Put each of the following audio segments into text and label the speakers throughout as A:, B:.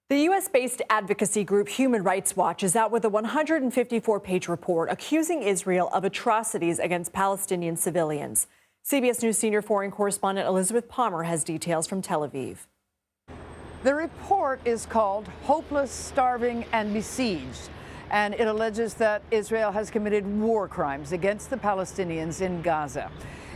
A: The U.S.-based advocacy group Human Rights Watch is out with a 154-page report accusing Israel of atrocities against Palestinian civilians. CBS News senior foreign correspondent Elizabeth Palmer has details from Tel Aviv.
B: The report is called Hopeless, Starving, and Besieged, and it alleges that Israel has committed war crimes against the Palestinians in Gaza.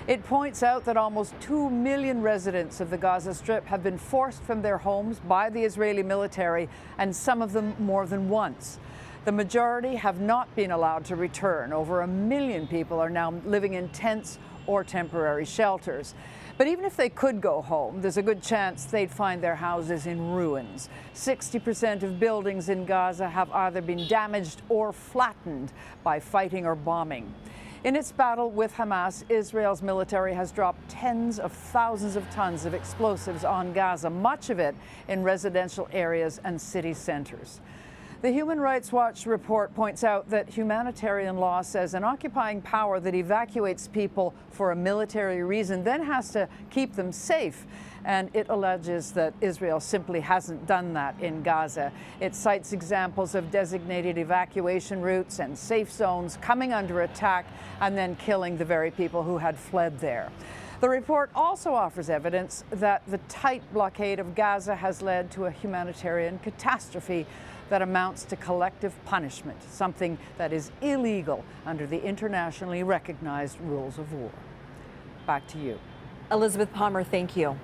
B: It points out that almost 2 million residents of the Gaza Strip have been forced from their homes by the Israeli military, and some of them more than once. The majority have not been allowed to return. Over 1 million people are now living in tents or temporary shelters. But even if they could go home, there's a good chance they'd find their houses in ruins. 60% of buildings in Gaza have either been damaged or flattened by fighting or bombing. In its battle with Hamas, Israel's military has dropped tens of thousands of tons of explosives on Gaza, much of it in residential areas and city centers. The Human Rights Watch report points out that humanitarian law says an occupying power that evacuates people for a military reason then has to keep them safe. And it alleges that Israel simply hasn't done that in Gaza. It cites examples of designated evacuation routes and safe zones coming under attack and then killing the very people who had fled there. The report also offers evidence that the tight blockade of Gaza has led to a humanitarian catastrophe that amounts to collective punishment, something that is illegal under the internationally recognized rules of war. Back to you.
A: Elizabeth Palmer, thank you.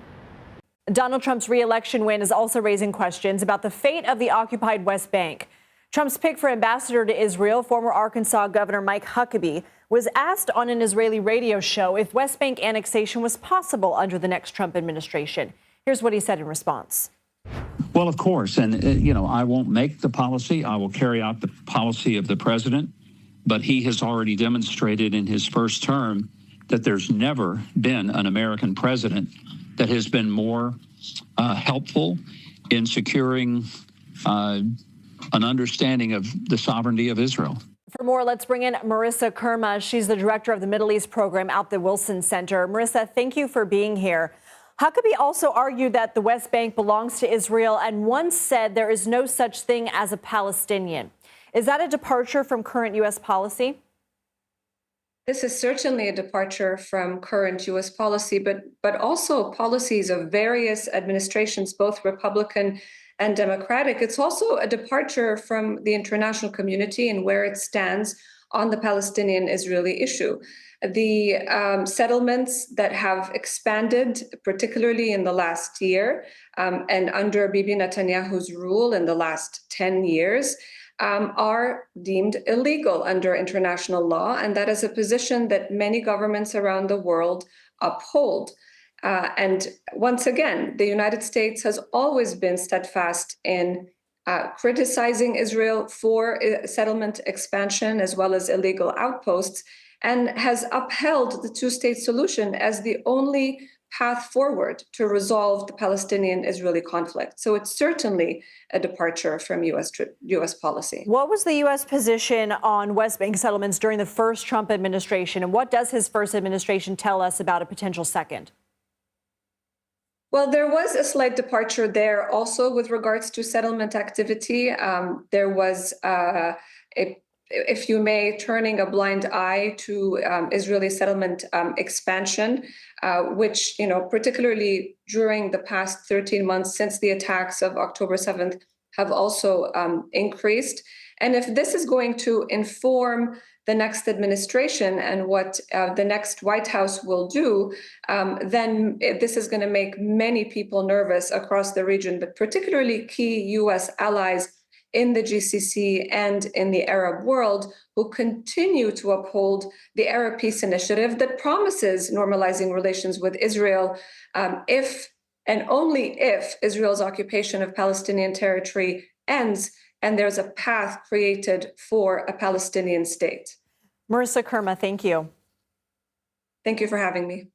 A: Donald Trump's re-election win is also raising questions about the fate of the occupied West Bank. Trump's pick for ambassador to Israel, former Arkansas Governor Mike Huckabee, was asked on an Israeli radio show if West Bank annexation was possible under the next Trump administration. Here's what he said in response.
C: Well, of course, and, I won't make the policy. I will carry out the policy of the president. But he has already demonstrated in his first term that there's never been an American president that has been more helpful in securing an understanding of the sovereignty of Israel.
A: For more, let's bring in Merissa Khurma. She's the director of the Middle East program at the Wilson Center. Merissa, thank you for being here. Huckabee also argued that the West Bank belongs to Israel and once said there is no such thing as a Palestinian. Is that a departure from current U.S. policy?
D: This is certainly a departure from current U.S. policy, but also policies of various administrations, both Republican and Democratic. It's also a departure from the international community and where it stands on the Palestinian-Israeli issue. The settlements that have expanded, particularly in the last year, and under Bibi Netanyahu's rule in the last 10 years, are deemed illegal under international law. And that is a position that many governments around the world uphold. And once again, the United States has always been steadfast in criticizing Israel for settlement expansion as well as illegal outposts, and has upheld the two-state solution as the only path forward to resolve the Palestinian-Israeli conflict. So it's certainly a departure from U.S. policy.
A: What was the U.S. position on West Bank settlements during the first Trump administration, and what does his first administration tell us about a potential second?
D: Well, there was a slight departure there also with regards to settlement activity. There was if you may, turning a blind eye to Israeli settlement expansion, which, particularly during the past 13 months since the attacks of October 7th have also increased. And if this is going to inform the next administration and what the next White House will do, then this is going to make many people nervous across the region, but particularly key U.S. allies in the GCC and in the Arab world, who continue to uphold the Arab Peace Initiative that promises normalizing relations with Israel if and only if Israel's occupation of Palestinian territory ends and there's a path created for a Palestinian state.
A: Merissa Khurma, thank you.
D: Thank you for having me.